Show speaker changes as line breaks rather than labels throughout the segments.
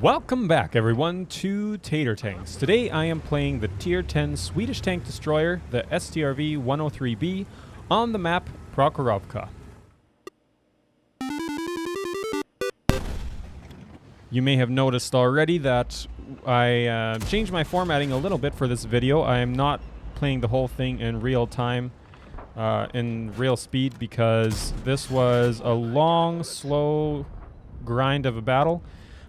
Welcome back, everyone, to Tater Tanks. Today I am playing the Tier 10 Swedish tank destroyer, the STRV 103B, on the map Prokhorovka. You may have noticed already that I changed my formatting a little bit for this video. I am not playing the whole thing in real time, in real speed, because this was a long, slow grind of a battle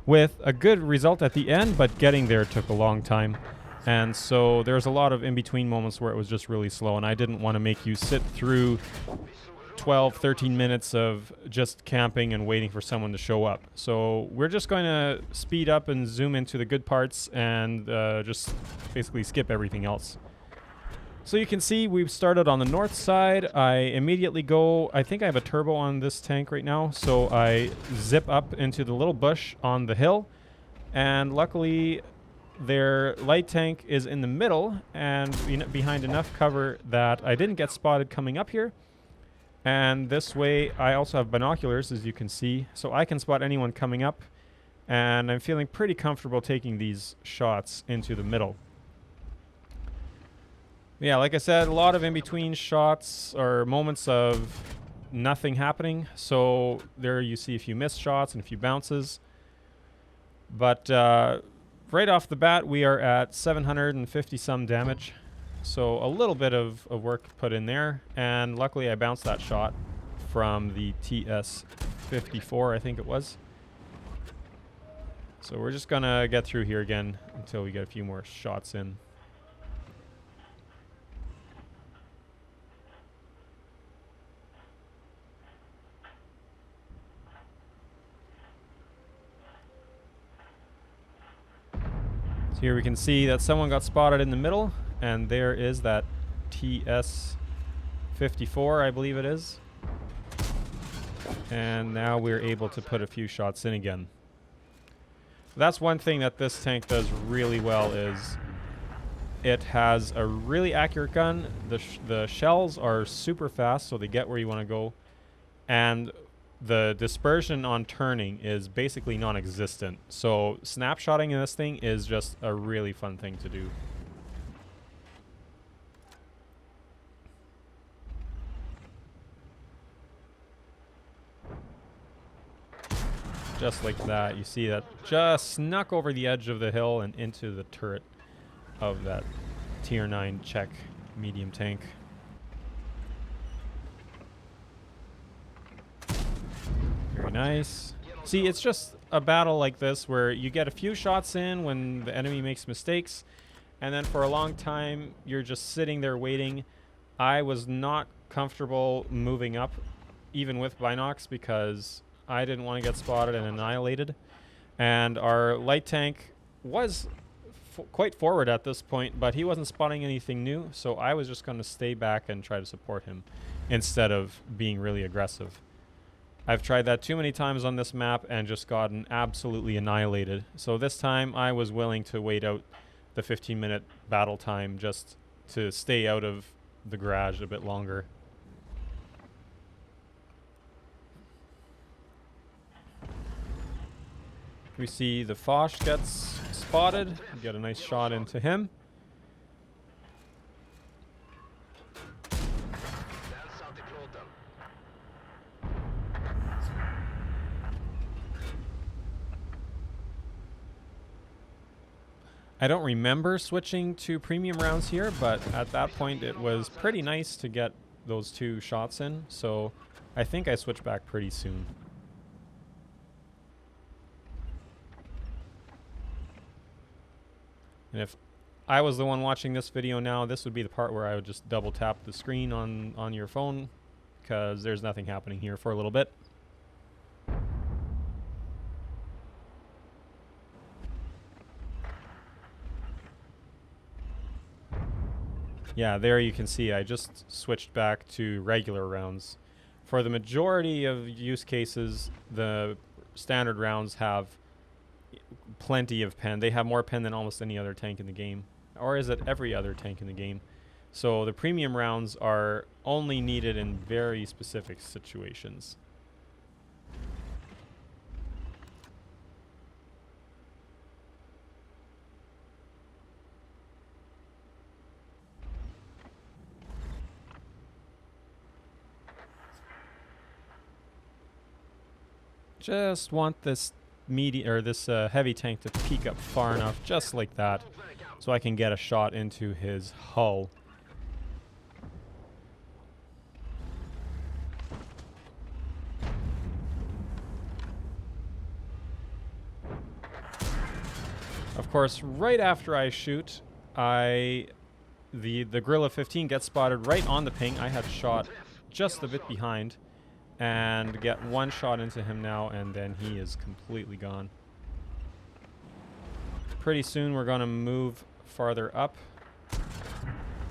with a good result at the end, but getting there took a long time. And so there's a lot of in-between moments where it was just really slow, and I didn't want to make you sit through 12, 13 minutes of just camping and waiting for someone to show up. So we're just going to speed up and zoom into the good parts and just basically skip everything else. So you can see we've started on the north side. I immediately go, I think I have a turbo on this tank right now, so I zip up into the little bush on the hill, and luckily their light tank is in the middle and behind enough cover that I didn't get spotted coming up here. And this way I also have binoculars, as you can see, so I can spot anyone coming up, and I'm feeling pretty comfortable taking these shots into the middle. Yeah, like I said, a lot of in-between shots or moments of nothing happening. So there you see a few missed shots and a few bounces. But right off the bat, we are at 750 some damage. So a little bit of work put in there. And luckily I bounced that shot from the TS-54, I think it was. So we're just going to get through here again until we get a few more shots in. Here we can see that someone got spotted in the middle, and there is that TS-54, I believe it is. And now we're able to put a few shots in again. That's one thing that this tank does really well, is it has a really accurate gun. The shells are super fast, so they get where you want to go. And the dispersion on turning is basically non-existent. So snapshotting in this thing is just a really fun thing to do. Just like that. You see that just snuck over the edge of the hill and into the turret of that Tier 9 Czech medium tank. Very nice. See, it's just a battle like this where you get a few shots in when the enemy makes mistakes, and then for a long time you're just sitting there waiting. I was not comfortable moving up, even with binocs, because I didn't want to get spotted and annihilated. And our light tank was quite forward at this point, but he wasn't spotting anything new, so I was just going to stay back and try to support him instead of being really aggressive. I've tried that too many times on this map and just gotten absolutely annihilated. So this time I was willing to wait out the 15-minute battle time just to stay out of the garage a bit longer. We see the Foch gets spotted. We get a nice shot into him. I don't remember switching to premium rounds here, but at that point it was pretty nice to get those two shots in, so I think I switched back pretty soon. And if I was the one watching this video now, this would be the part where I would just double tap the screen on your phone, because there's nothing happening here for a little bit. Yeah, there you can see I just switched back to regular rounds. For the majority of use cases, the standard rounds have plenty of pen. They have more pen than almost any other tank in the game. Or is it every other tank in the game? So the premium rounds are only needed in very specific situations. Just want this heavy tank to peek up far enough, just like that, so I can get a shot into his hull. Of course, right after I shoot, the Gorilla 15 gets spotted right on the ping. I had shot just a bit behind, and get one shot into him now, and then he is completely gone. Pretty soon we're going to move farther up.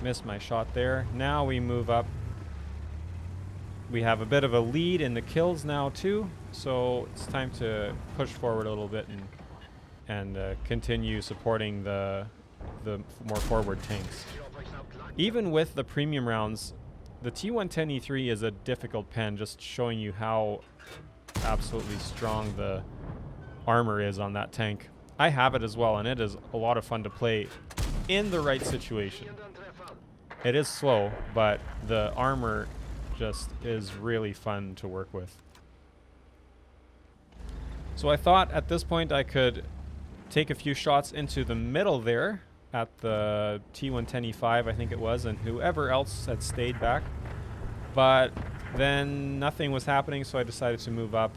Missed my shot there. Now we move up. We have a bit of a lead in the kills now too, so it's time to push forward a little bit and continue supporting the more forward tanks. Even with the premium rounds, the T110E3 is a difficult pen, just showing you how absolutely strong the armor is on that tank. I have it as well, and it is a lot of fun to play in the right situation. It is slow, but the armor just is really fun to work with. So I thought at this point I could take a few shots into the middle there at the T110E5, I think it was, and whoever else had stayed back. But then nothing was happening, so I decided to move up.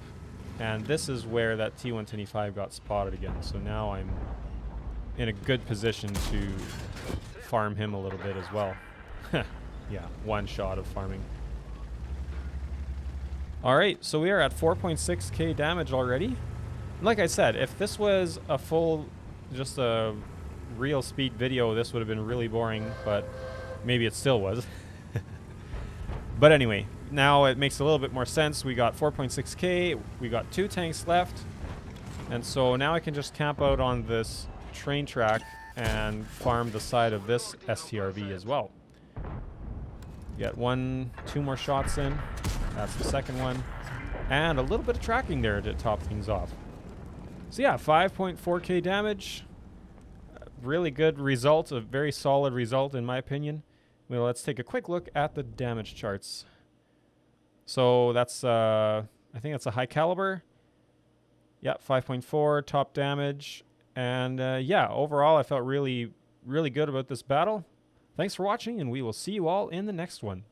And this is where that T110E5 got spotted again. So now I'm in a good position to farm him a little bit as well. Yeah, one shot of farming. Alright, so we are at 4.6k damage already. Like I said, if this was a full, just a real speed video, this would have been really boring, but maybe it still was. But anyway, now it makes a little bit more sense. We got 4.6k, we got 2 tanks left, and so now I can just camp out on this train track and farm the side of this STRV as well. Get 2 more shots in. That's the second one. And a little bit of tracking there to top things off. So yeah, 5.4k damage. Really good result, a very solid result in my opinion. Well, let's take a quick look at the damage charts. So that's, I think that's a high caliber. Yeah, 5.4 top damage. And yeah, overall I felt really, really good about this battle. Thanks for watching, and we will see you all in the next one.